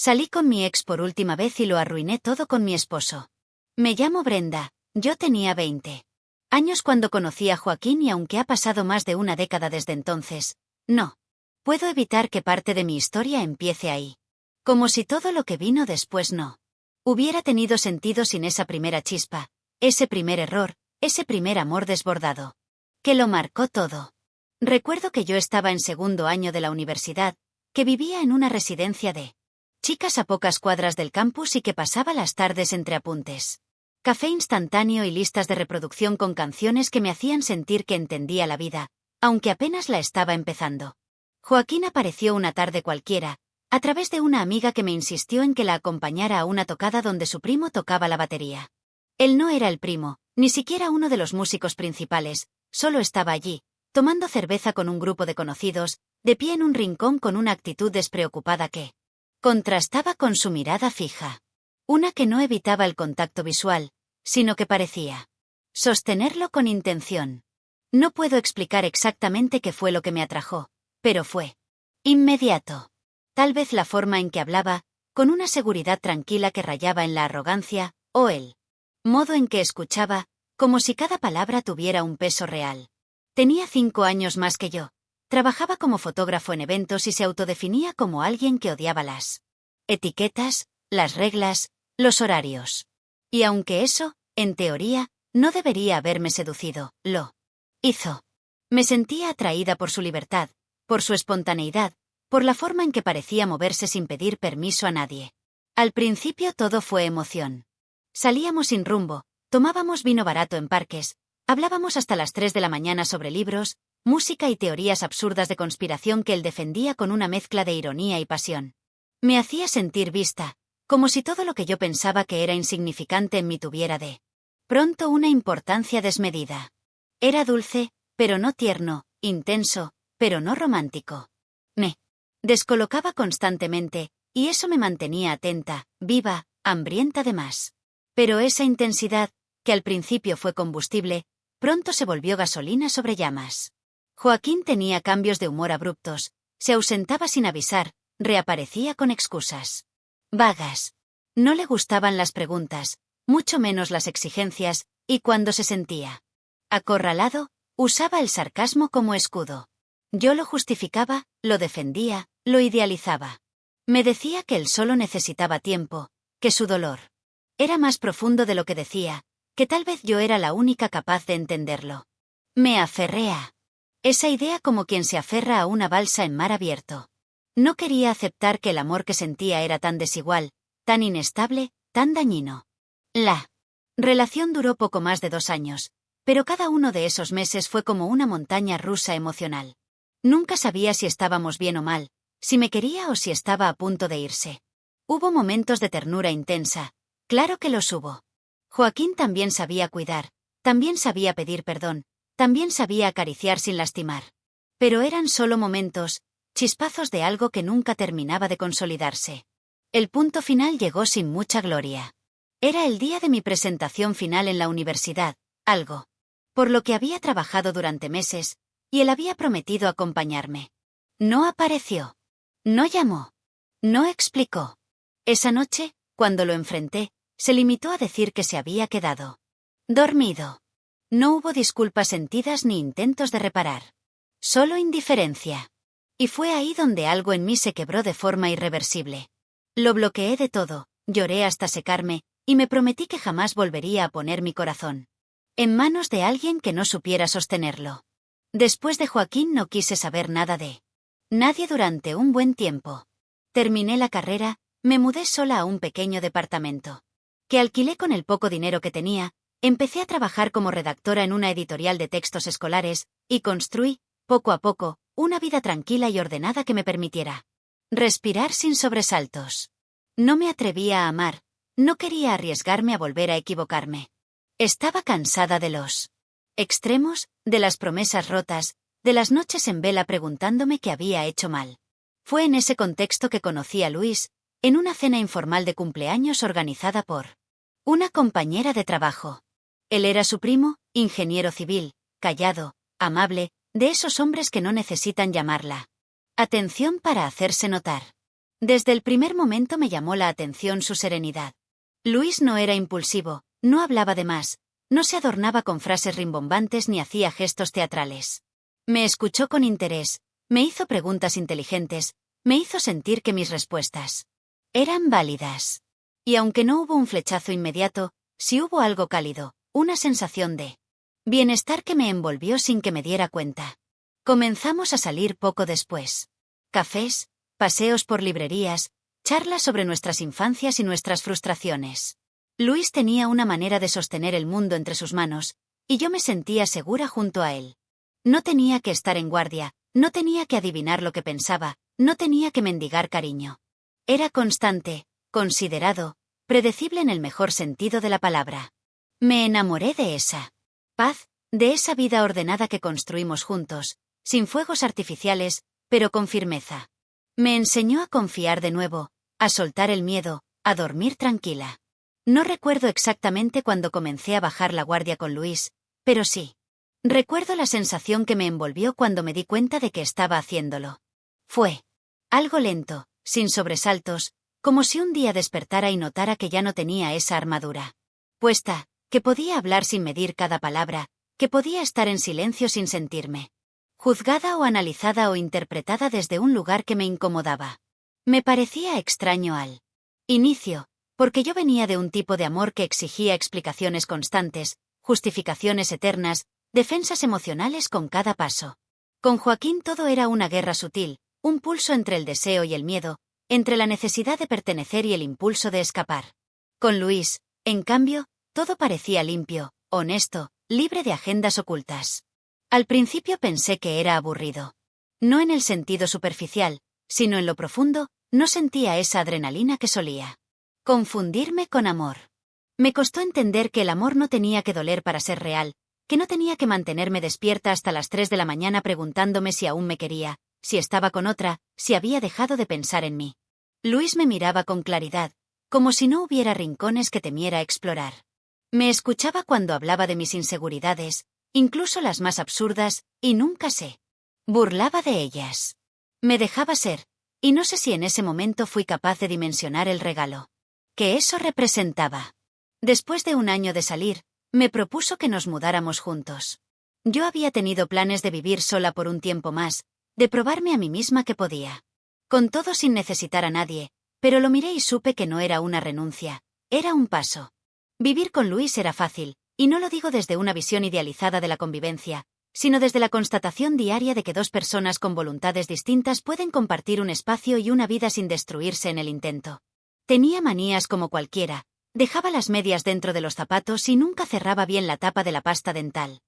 Salí con mi ex por última vez y lo arruiné todo con mi esposo. Me llamo Brenda, yo tenía 20 años cuando conocí a Joaquín y aunque ha pasado más de una década desde entonces, no puedo evitar que parte de mi historia empiece ahí. Como si todo lo que vino después no hubiera tenido sentido sin esa primera chispa, ese primer error, ese primer amor desbordado, que lo marcó todo. Recuerdo que yo estaba en segundo año de la universidad, que vivía en una residencia de chicas a pocas cuadras del campus y que pasaba las tardes entre apuntes, café instantáneo y listas de reproducción con canciones que me hacían sentir que entendía la vida, aunque apenas la estaba empezando. Joaquín apareció una tarde cualquiera, a través de una amiga que me insistió en que la acompañara a una tocada donde su primo tocaba la batería. Él no era el primo, ni siquiera uno de los músicos principales, solo estaba allí, tomando cerveza con un grupo de conocidos, de pie en un rincón con una actitud despreocupada que contrastaba con su mirada fija. Una que no evitaba el contacto visual, sino que parecía sostenerlo con intención. No puedo explicar exactamente qué fue lo que me atrajo, pero fue inmediato. Tal vez la forma en que hablaba, con una seguridad tranquila que rayaba en la arrogancia, o el modo en que escuchaba, como si cada palabra tuviera un peso real. Tenía 5 años más que yo. Trabajaba como fotógrafo en eventos y se autodefinía como alguien que odiaba las etiquetas, las reglas, los horarios. Y aunque eso, en teoría, no debería haberme seducido, lo hizo. Me sentía atraída por su libertad, por su espontaneidad, por la forma en que parecía moverse sin pedir permiso a nadie. Al principio todo fue emoción. Salíamos sin rumbo, tomábamos vino barato en parques, hablábamos hasta las 3 de la mañana sobre libros, música y teorías absurdas de conspiración que él defendía con una mezcla de ironía y pasión. Me hacía sentir vista, como si todo lo que yo pensaba que era insignificante en mí tuviera de pronto una importancia desmedida. Era dulce, pero no tierno, intenso, pero no romántico. Me descolocaba constantemente, y eso me mantenía atenta, viva, hambrienta de más. Pero esa intensidad, que al principio fue combustible, pronto se volvió gasolina sobre llamas. Joaquín tenía cambios de humor abruptos, se ausentaba sin avisar, reaparecía con excusas vagas. No le gustaban las preguntas, mucho menos las exigencias, y cuando se sentía acorralado, usaba el sarcasmo como escudo. Yo lo justificaba, lo defendía, lo idealizaba. Me decía que él solo necesitaba tiempo, que su dolor era más profundo de lo que decía, que tal vez yo era la única capaz de entenderlo. Me aferré a esa idea como quien se aferra a una balsa en mar abierto. No quería aceptar que el amor que sentía era tan desigual, tan inestable, tan dañino. La relación duró poco más de 2 años, pero cada uno de esos meses fue como una montaña rusa emocional. Nunca sabía si estábamos bien o mal, si me quería o si estaba a punto de irse. Hubo momentos de ternura intensa, claro que los hubo. Joaquín también sabía cuidar, también sabía pedir perdón, también sabía acariciar sin lastimar. Pero eran solo momentos, chispazos de algo que nunca terminaba de consolidarse. El punto final llegó sin mucha gloria. Era el día de mi presentación final en la universidad, algo por lo que había trabajado durante meses, y él había prometido acompañarme. No apareció. No llamó. No explicó. Esa noche, cuando lo enfrenté, se limitó a decir que se había quedado dormido. No hubo disculpas sentidas ni intentos de reparar. Solo indiferencia. Y fue ahí donde algo en mí se quebró de forma irreversible. Lo bloqueé de todo, lloré hasta secarme, y me prometí que jamás volvería a poner mi corazón en manos de alguien que no supiera sostenerlo. Después de Joaquín no quise saber nada de nadie durante un buen tiempo. Terminé la carrera, me mudé sola a un pequeño departamento que alquilé con el poco dinero que tenía, empecé a trabajar como redactora en una editorial de textos escolares, y construí, poco a poco, una vida tranquila y ordenada que me permitiera respirar sin sobresaltos. No me atrevía a amar, no quería arriesgarme a volver a equivocarme. Estaba cansada de los extremos, de las promesas rotas, de las noches en vela preguntándome qué había hecho mal. Fue en ese contexto que conocí a Luis, en una cena informal de cumpleaños organizada por una compañera de trabajo. Él era su primo, ingeniero civil, callado, amable, de esos hombres que no necesitan llamarla atención para hacerse notar. Desde el primer momento me llamó la atención su serenidad. Luis no era impulsivo, no hablaba de más, no se adornaba con frases rimbombantes ni hacía gestos teatrales. Me escuchó con interés, me hizo preguntas inteligentes, me hizo sentir que mis respuestas eran válidas. Y aunque no hubo un flechazo inmediato, sí hubo algo cálido, una sensación de bienestar que me envolvió sin que me diera cuenta. Comenzamos a salir poco después. Cafés, paseos por librerías, charlas sobre nuestras infancias y nuestras frustraciones. Luis tenía una manera de sostener el mundo entre sus manos, y yo me sentía segura junto a él. No tenía que estar en guardia, no tenía que adivinar lo que pensaba, no tenía que mendigar cariño. Era constante, considerado, predecible en el mejor sentido de la palabra. Me enamoré de esa paz, de esa vida ordenada que construimos juntos, sin fuegos artificiales, pero con firmeza. Me enseñó a confiar de nuevo, a soltar el miedo, a dormir tranquila. No recuerdo exactamente cuándo comencé a bajar la guardia con Luis, pero sí. Recuerdo la sensación que me envolvió cuando me di cuenta de que estaba haciéndolo. Fue algo lento, sin sobresaltos, como si un día despertara y notara que ya no tenía esa armadura puesta, que podía hablar sin medir cada palabra, que podía estar en silencio sin sentirme juzgada o analizada o interpretada desde un lugar que me incomodaba. Me parecía extraño al inicio, porque yo venía de un tipo de amor que exigía explicaciones constantes, justificaciones eternas, defensas emocionales con cada paso. Con Joaquín todo era una guerra sutil, un pulso entre el deseo y el miedo, entre la necesidad de pertenecer y el impulso de escapar. Con Luis, en cambio, todo parecía limpio, honesto, libre de agendas ocultas. Al principio pensé que era aburrido. No en el sentido superficial, sino en lo profundo, no sentía esa adrenalina que solía confundirme con amor. Me costó entender que el amor no tenía que doler para ser real, que no tenía que mantenerme despierta hasta las 3 de la mañana preguntándome si aún me quería, si estaba con otra, si había dejado de pensar en mí. Luis me miraba con claridad, como si no hubiera rincones que temiera explorar. Me escuchaba cuando hablaba de mis inseguridades, incluso las más absurdas, y nunca se burlaba de ellas. Me dejaba ser, y no sé si en ese momento fui capaz de dimensionar el regalo que eso representaba. Después de un año de salir, me propuso que nos mudáramos juntos. Yo había tenido planes de vivir sola por un tiempo más, de probarme a mí misma que podía. Con todo sin necesitar a nadie, pero lo miré y supe que no era una renuncia, era un paso. Vivir con Luis era fácil, y no lo digo desde una visión idealizada de la convivencia, sino desde la constatación diaria de que dos personas con voluntades distintas pueden compartir un espacio y una vida sin destruirse en el intento. Tenía manías como cualquiera, dejaba las medias dentro de los zapatos y nunca cerraba bien la tapa de la pasta dental.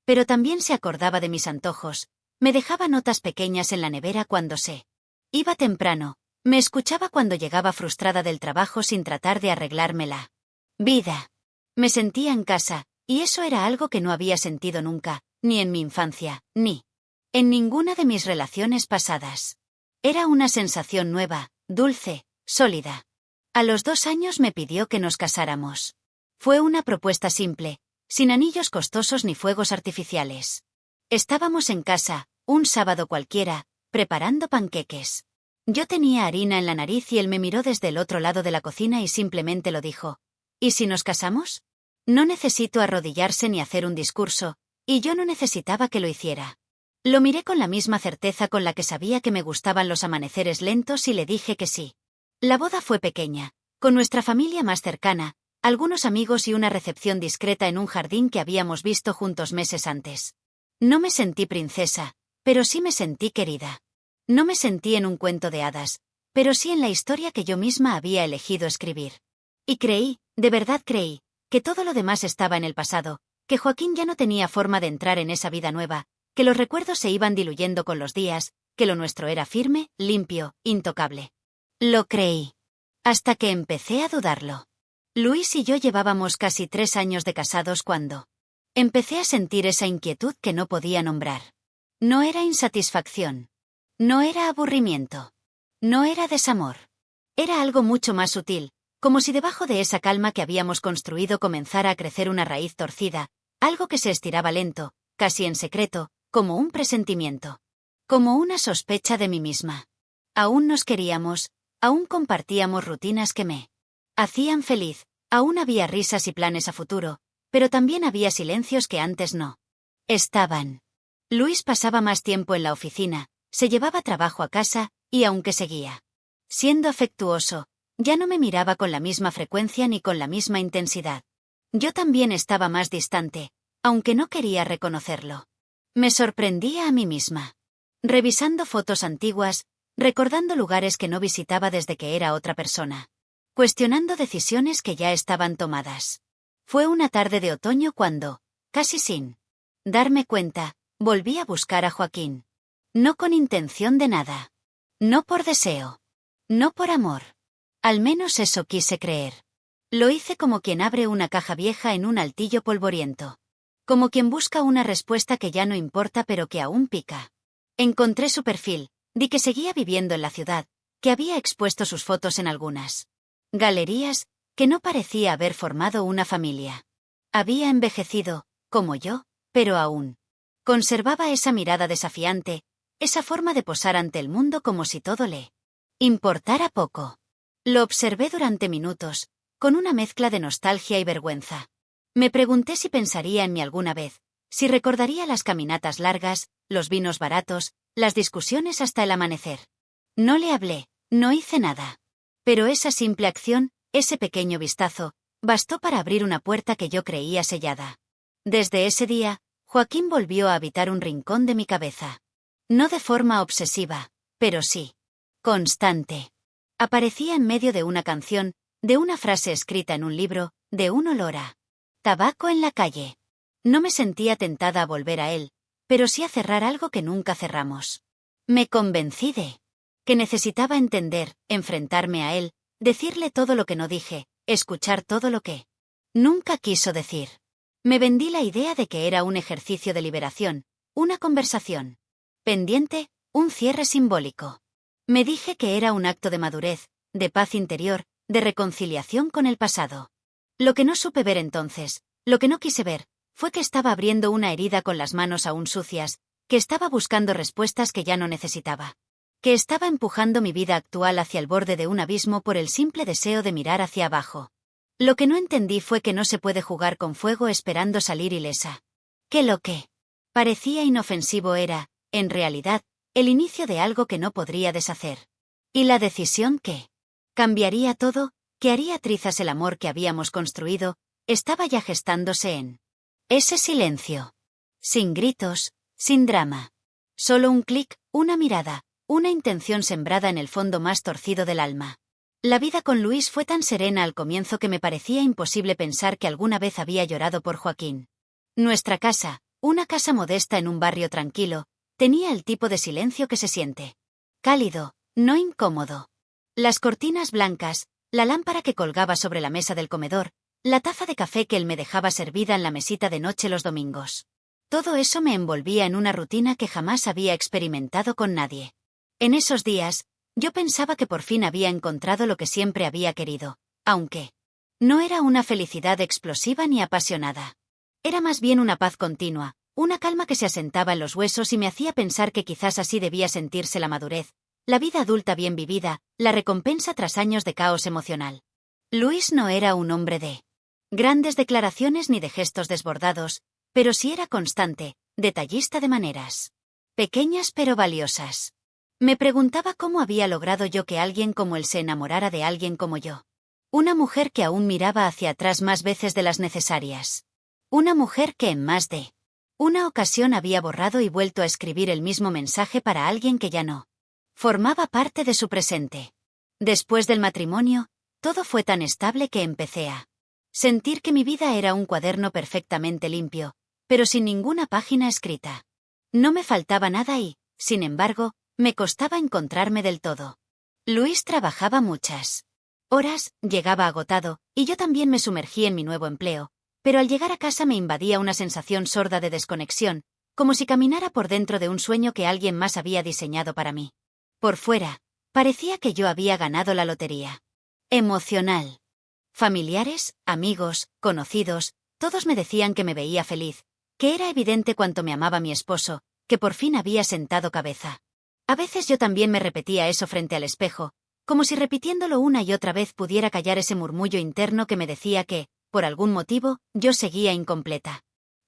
Pero también se acordaba de mis antojos, me dejaba notas pequeñas en la nevera cuando se iba temprano, me escuchaba cuando llegaba frustrada del trabajo sin tratar de arreglarme la vida. Me sentía en casa, y eso era algo que no había sentido nunca, ni en mi infancia, ni en ninguna de mis relaciones pasadas. Era una sensación nueva, dulce, sólida. A los 2 años me pidió que nos casáramos. Fue una propuesta simple, sin anillos costosos ni fuegos artificiales. Estábamos en casa, un sábado cualquiera, preparando panqueques. Yo tenía harina en la nariz y él me miró desde el otro lado de la cocina y simplemente lo dijo. ¿Y si nos casamos? No necesito arrodillarse ni hacer un discurso, y yo no necesitaba que lo hiciera. Lo miré con la misma certeza con la que sabía que me gustaban los amaneceres lentos y le dije que sí. La boda fue pequeña, con nuestra familia más cercana, algunos amigos y una recepción discreta en un jardín que habíamos visto juntos meses antes. No me sentí princesa, pero sí me sentí querida. No me sentí en un cuento de hadas, pero sí en la historia que yo misma había elegido escribir. Y creí, de verdad creí, que todo lo demás estaba en el pasado, que Joaquín ya no tenía forma de entrar en esa vida nueva, que los recuerdos se iban diluyendo con los días, que lo nuestro era firme, limpio, intocable. Lo creí. Hasta que empecé a dudarlo. Luis y yo llevábamos casi 3 años de casados cuando empecé a sentir esa inquietud que no podía nombrar. No era insatisfacción. No era aburrimiento. No era desamor. Era algo mucho más sutil, como si debajo de esa calma que habíamos construido comenzara a crecer una raíz torcida, algo que se estiraba lento, casi en secreto, como un presentimiento. Como una sospecha de mí misma. Aún nos queríamos, Aún compartíamos rutinas que me hacían feliz, aún había risas y planes a futuro, pero también había silencios que antes no estaban. Luis pasaba más tiempo en la oficina, se llevaba trabajo a casa, y aunque seguía siendo afectuoso, ya no me miraba con la misma frecuencia ni con la misma intensidad. Yo también estaba más distante, aunque no quería reconocerlo. Me sorprendía a mí misma. Revisando fotos antiguas, recordando lugares que no visitaba desde que era otra persona. Cuestionando decisiones que ya estaban tomadas. Fue una tarde de otoño cuando, casi sin darme cuenta, volví a buscar a Joaquín. No con intención de nada. No por deseo. No por amor. Al menos eso quise creer. Lo hice como quien abre una caja vieja en un altillo polvoriento. Como quien busca una respuesta que ya no importa pero que aún pica. Encontré su perfil, di que seguía viviendo en la ciudad, que había expuesto sus fotos en algunas galerías, que no parecía haber formado una familia. Había envejecido, como yo, pero aún conservaba esa mirada desafiante, esa forma de posar ante el mundo como si todo le importara poco. Lo observé durante minutos, con una mezcla de nostalgia y vergüenza. Me pregunté si pensaría en mí alguna vez, si recordaría las caminatas largas, los vinos baratos, las discusiones hasta el amanecer. No le hablé, no hice nada. Pero esa simple acción, ese pequeño vistazo, bastó para abrir una puerta que yo creía sellada. Desde ese día, Joaquín volvió a habitar un rincón de mi cabeza. No de forma obsesiva, pero sí constante. Aparecía en medio de una canción, de una frase escrita en un libro, de un olor a tabaco en la calle. No me sentía tentada a volver a él, pero sí a cerrar algo que nunca cerramos. Me convencí de que necesitaba entender, enfrentarme a él, decirle todo lo que no dije, escuchar todo lo que nunca quiso decir. Me vendí la idea de que era un ejercicio de liberación, una conversación pendiente, un cierre simbólico. Me dije que era un acto de madurez, de paz interior, de reconciliación con el pasado. Lo que no supe ver entonces, lo que no quise ver, fue que estaba abriendo una herida con las manos aún sucias, que estaba buscando respuestas que ya no necesitaba. Que estaba empujando mi vida actual hacia el borde de un abismo por el simple deseo de mirar hacia abajo. Lo que no entendí fue que no se puede jugar con fuego esperando salir ilesa. Que lo que parecía inofensivo era, en realidad, el inicio de algo que no podría deshacer. Y la decisión que cambiaría todo, que haría trizas el amor que habíamos construido, estaba ya gestándose en ese silencio. Sin gritos, sin drama. Solo un clic, una mirada, una intención sembrada en el fondo más torcido del alma. La vida con Luis fue tan serena al comienzo que me parecía imposible pensar que alguna vez había llorado por Joaquín. Nuestra casa, una casa modesta en un barrio tranquilo, tenía el tipo de silencio que se siente cálido, no incómodo. Las cortinas blancas, la lámpara que colgaba sobre la mesa del comedor, la taza de café que él me dejaba servida en la mesita de noche los domingos. Todo eso me envolvía en una rutina que jamás había experimentado con nadie. En esos días, yo pensaba que por fin había encontrado lo que siempre había querido, aunque no era una felicidad explosiva ni apasionada. Era más bien una paz continua, una calma que se asentaba en los huesos y me hacía pensar que quizás así debía sentirse la madurez, la vida adulta bien vivida, la recompensa tras años de caos emocional. Luis no era un hombre de grandes declaraciones ni de gestos desbordados, pero sí era constante, detallista de maneras pequeñas pero valiosas. Me preguntaba cómo había logrado yo que alguien como él se enamorara de alguien como yo. Una mujer que aún miraba hacia atrás más veces de las necesarias. Una mujer que en más de una ocasión había borrado y vuelto a escribir el mismo mensaje para alguien que ya no formaba parte de su presente. Después del matrimonio, todo fue tan estable que empecé a sentir que mi vida era un cuaderno perfectamente limpio, pero sin ninguna página escrita. No me faltaba nada y, sin embargo, me costaba encontrarme del todo. Luis trabajaba muchas horas, llegaba agotado, y yo también me sumergí en mi nuevo empleo, pero al llegar a casa me invadía una sensación sorda de desconexión, como si caminara por dentro de un sueño que alguien más había diseñado para mí. Por fuera, parecía que yo había ganado la lotería emocional. Familiares, amigos, conocidos, todos me decían que me veía feliz, que era evidente cuánto me amaba mi esposo, que por fin había sentado cabeza. A veces yo también me repetía eso frente al espejo, como si repitiéndolo una y otra vez pudiera callar ese murmullo interno que me decía que, por algún motivo, yo seguía incompleta.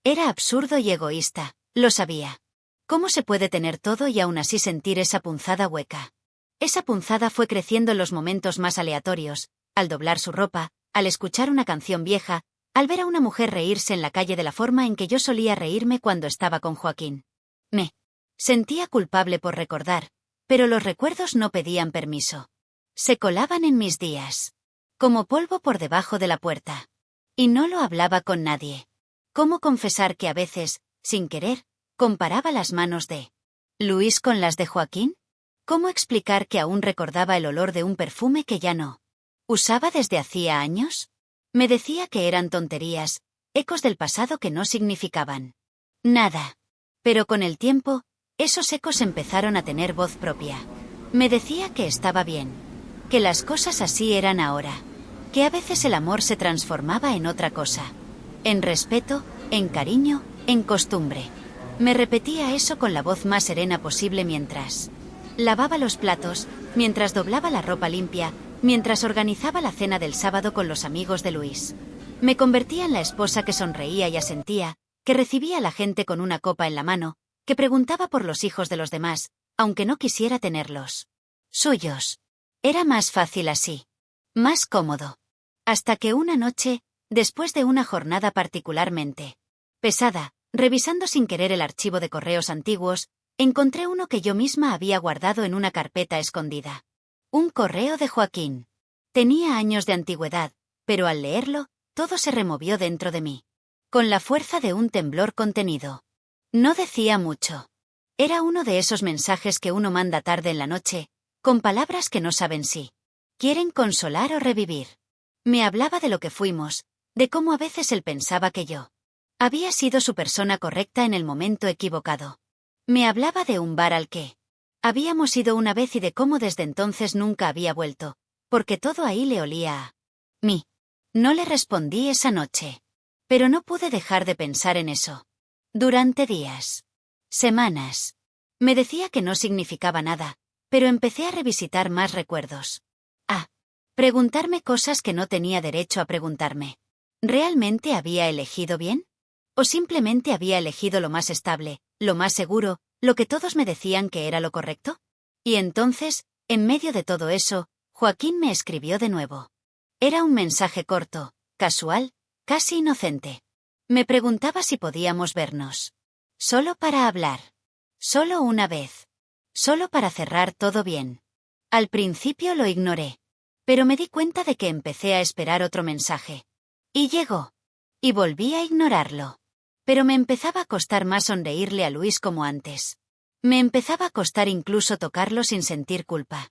Era absurdo y egoísta, lo sabía. ¿Cómo se puede tener todo y aún así sentir esa punzada hueca? Esa punzada fue creciendo en los momentos más aleatorios, al doblar su ropa, al escuchar una canción vieja, al ver a una mujer reírse en la calle de la forma en que yo solía reírme cuando estaba con Joaquín. Me sentía culpable por recordar, pero los recuerdos no pedían permiso. Se colaban en mis días, como polvo por debajo de la puerta. Y no lo hablaba con nadie. ¿Cómo confesar que a veces, sin querer, comparaba las manos de Luis con las de Joaquín? ¿Cómo explicar que aún recordaba el olor de un perfume que ya no usaba desde hacía años? Me decía que eran tonterías, ecos del pasado que no significaban nada. Pero con el tiempo, esos ecos empezaron a tener voz propia. Me decía que estaba bien, que las cosas así eran ahora, que a veces el amor se transformaba en otra cosa. En respeto, en cariño, en costumbre. Me repetía eso con la voz más serena posible mientras lavaba los platos, mientras doblaba la ropa limpia, mientras organizaba la cena del sábado con los amigos de Luis. Me convertía en la esposa que sonreía y asentía, que recibía a la gente con una copa en la mano, que preguntaba por los hijos de los demás, aunque no quisiera tenerlos suyos. Era más fácil así. Más cómodo. Hasta que una noche, después de una jornada particularmente pesada, revisando sin querer el archivo de correos antiguos, encontré uno que yo misma había guardado en una carpeta escondida. Un correo de Joaquín. Tenía años de antigüedad, pero al leerlo, todo se removió dentro de mí. Con la fuerza de un temblor contenido. No decía mucho. Era uno de esos mensajes que uno manda tarde en la noche, con palabras que no saben si quieren consolar o revivir. Me hablaba de lo que fuimos, de cómo a veces él pensaba que yo había sido su persona correcta en el momento equivocado. Me hablaba de un bar al que habíamos ido una vez y de cómo desde entonces nunca había vuelto, porque todo ahí le olía a mí. No le respondí esa noche. Pero no pude dejar de pensar en eso. Durante días. Semanas. Me decía que no significaba nada, pero empecé a revisitar más recuerdos. A preguntarme cosas que no tenía derecho a preguntarme. ¿Realmente había elegido bien? ¿O simplemente había elegido lo más estable, lo más seguro, lo que todos me decían que era lo correcto? Y entonces, en medio de todo eso, Joaquín me escribió de nuevo. Era un mensaje corto, casual, casi inocente. Me preguntaba si podíamos vernos. Solo para hablar. Solo una vez. Solo para cerrar todo bien. Al principio lo ignoré. Pero me di cuenta de que empecé a esperar otro mensaje. Y llegó. Y volví a ignorarlo. Pero me empezaba a costar más sonreírle a Luis como antes. Me empezaba a costar incluso tocarlo sin sentir culpa.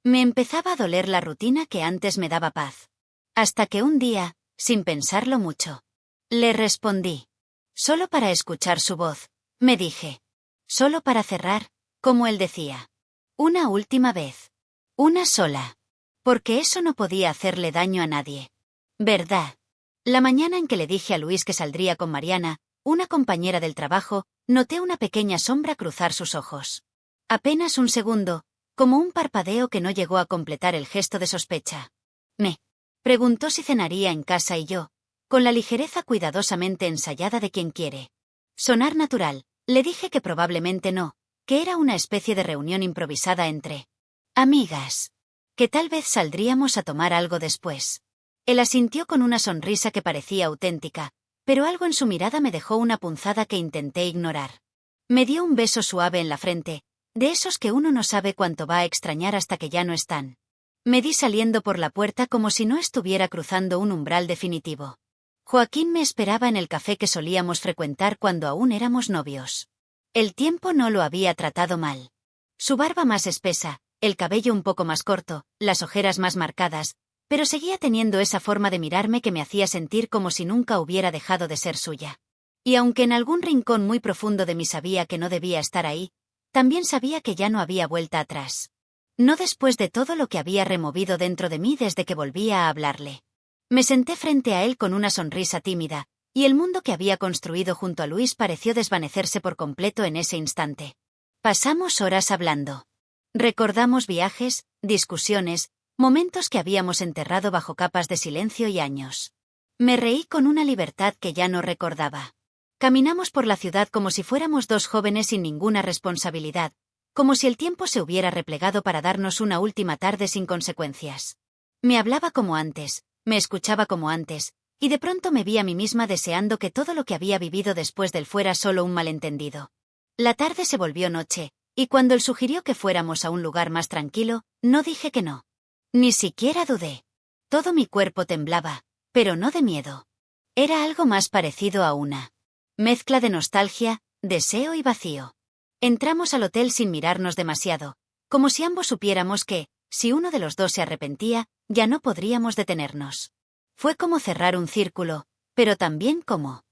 Me empezaba a doler la rutina que antes me daba paz. Hasta que un día, sin pensarlo mucho, le respondí. Solo para escuchar su voz, me dije. Solo para cerrar, como él decía. Una última vez. Una sola. Porque eso no podía hacerle daño a nadie. ¿Verdad? La mañana en que le dije a Luis que saldría con Mariana, una compañera del trabajo, noté una pequeña sombra cruzar sus ojos. Apenas un segundo, como un parpadeo que no llegó a completar el gesto de sospecha. Me preguntó si cenaría en casa y yo, con la ligereza cuidadosamente ensayada de quien quiere sonar natural, le dije que probablemente no, que era una especie de reunión improvisada entre amigas, que tal vez saldríamos a tomar algo después. Él asintió con una sonrisa que parecía auténtica, pero algo en su mirada me dejó una punzada que intenté ignorar. Me dio un beso suave en la frente, de esos que uno no sabe cuánto va a extrañar hasta que ya no están. Me di saliendo por la puerta como si no estuviera cruzando un umbral definitivo. Joaquín me esperaba en el café que solíamos frecuentar cuando aún éramos novios. El tiempo no lo había tratado mal. Su barba más espesa, el cabello un poco más corto, las ojeras más marcadas, pero seguía teniendo esa forma de mirarme que me hacía sentir como si nunca hubiera dejado de ser suya. Y aunque en algún rincón muy profundo de mí sabía que no debía estar ahí, también sabía que ya no había vuelta atrás. No después de todo lo que había removido dentro de mí desde que volvía a hablarle. Me senté frente a él con una sonrisa tímida, y el mundo que había construido junto a Luis pareció desvanecerse por completo en ese instante. Pasamos horas hablando. Recordamos viajes, discusiones, Momentos que habíamos enterrado bajo capas de silencio y años. Me reí con una libertad que ya no recordaba. Caminamos por la ciudad como si fuéramos dos jóvenes sin ninguna responsabilidad, como si el tiempo se hubiera replegado para darnos una última tarde sin consecuencias. Me hablaba como antes, me escuchaba como antes, y de pronto me vi a mí misma deseando que todo lo que había vivido después del fuera solo un malentendido. La tarde se volvió noche, y cuando él sugirió que fuéramos a un lugar más tranquilo, no dije que no. Ni siquiera dudé. Todo mi cuerpo temblaba, pero no de miedo. Era algo más parecido a una mezcla de nostalgia, deseo y vacío. Entramos al hotel sin mirarnos demasiado, como si ambos supiéramos que, si uno de los dos se arrepentía, ya no podríamos detenernos. Fue como cerrar un círculo, pero también como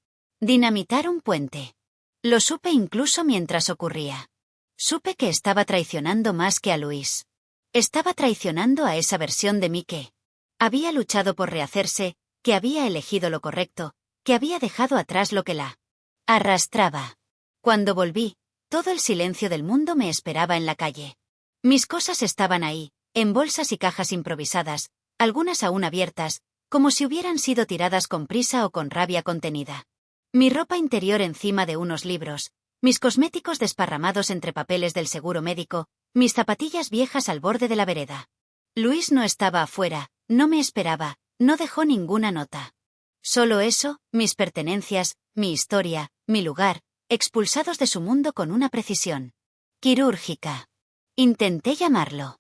dinamitar un puente. Lo supe incluso mientras ocurría. Supe que estaba traicionando más que a Luis. Estaba traicionando a esa versión de mí que había luchado por rehacerse, que había elegido lo correcto, que había dejado atrás lo que la arrastraba. Cuando volví, todo el silencio del mundo me esperaba en la calle. Mis cosas estaban ahí, en bolsas y cajas improvisadas, algunas aún abiertas, como si hubieran sido tiradas con prisa o con rabia contenida. Mi ropa interior encima de unos libros, mis cosméticos desparramados entre papeles del seguro médico, mis zapatillas viejas al borde de la vereda. Luis no estaba afuera, no me esperaba, no dejó ninguna nota. Solo eso, mis pertenencias, mi historia, mi lugar, expulsados de su mundo con una precisión quirúrgica. Intenté llamarlo.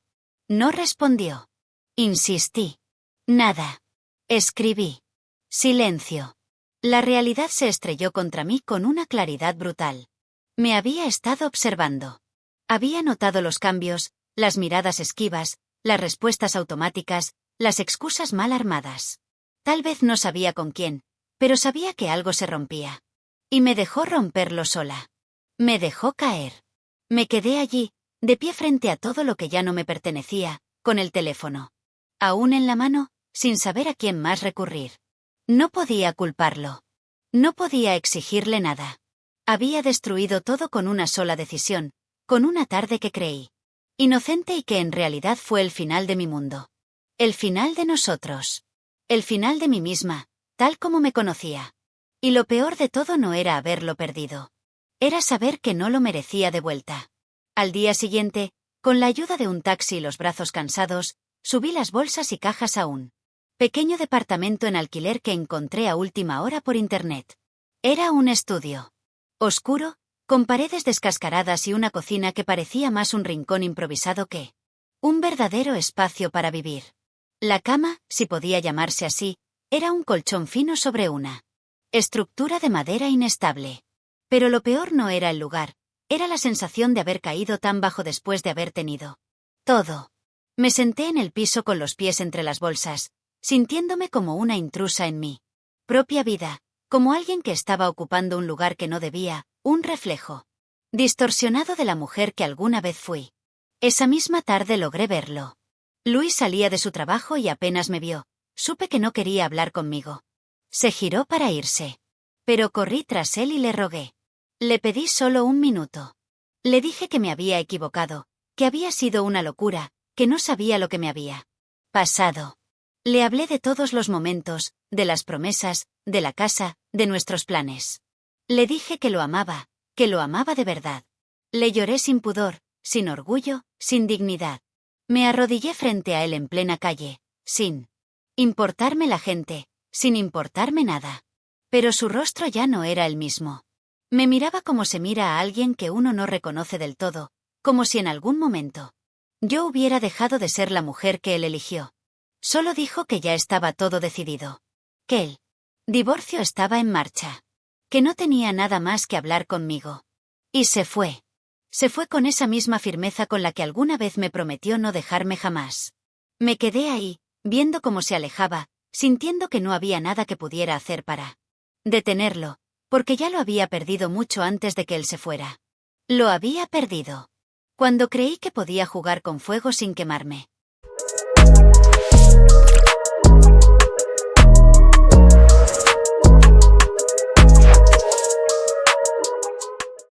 No respondió. Insistí. Nada. Escribí. Silencio. La realidad se estrelló contra mí con una claridad brutal. Me había estado observando. Había notado los cambios, las miradas esquivas, las respuestas automáticas, las excusas mal armadas. Tal vez no sabía con quién, pero sabía que algo se rompía. Y me dejó romperlo sola. Me dejó caer. Me quedé allí, de pie frente a todo lo que ya no me pertenecía, con el teléfono aún en la mano, sin saber a quién más recurrir. No podía culparlo. No podía exigirle nada. Había destruido todo con una sola decisión, con una tarde que creí inocente y que en realidad fue el final de mi mundo. El final de nosotros. El final de mí misma, tal como me conocía. Y lo peor de todo no era haberlo perdido. Era saber que no lo merecía de vuelta. Al día siguiente, con la ayuda de un taxi y los brazos cansados, subí las bolsas y cajas a un pequeño departamento en alquiler que encontré a última hora por internet. Era un estudio oscuro, con paredes descascaradas y una cocina que parecía más un rincón improvisado que un verdadero espacio para vivir. La cama, si podía llamarse así, era un colchón fino sobre una estructura de madera inestable. Pero lo peor no era el lugar, era la sensación de haber caído tan bajo después de haber tenido todo. Me senté en el piso con los pies entre las bolsas, sintiéndome como una intrusa en mi propia vida, como alguien que estaba ocupando un lugar que no debía, un reflejo distorsionado de la mujer que alguna vez fui. Esa misma tarde logré verlo. Luis salía de su trabajo y apenas me vio. Supe que no quería hablar conmigo. Se giró para irse. Pero corrí tras él y le rogué. Le pedí solo un minuto. Le dije que me había equivocado, que había sido una locura, que no sabía lo que me había pasado. Le hablé de todos los momentos, de las promesas, de la casa, de nuestros planes. Le dije que lo amaba de verdad. Le lloré sin pudor, sin orgullo, sin dignidad. Me arrodillé frente a él en plena calle, sin importarme la gente, sin importarme nada. Pero su rostro ya no era el mismo. Me miraba como se mira a alguien que uno no reconoce del todo, como si en algún momento yo hubiera dejado de ser la mujer que él eligió. Solo dijo que ya estaba todo decidido. Que el divorcio estaba en marcha. Que no tenía nada más que hablar conmigo. Y se fue. Se fue con esa misma firmeza con la que alguna vez me prometió no dejarme jamás. Me quedé ahí, viendo cómo se alejaba, sintiendo que no había nada que pudiera hacer para detenerlo, porque ya lo había perdido mucho antes de que él se fuera. Lo había perdido. Cuando creí que podía jugar con fuego sin quemarme.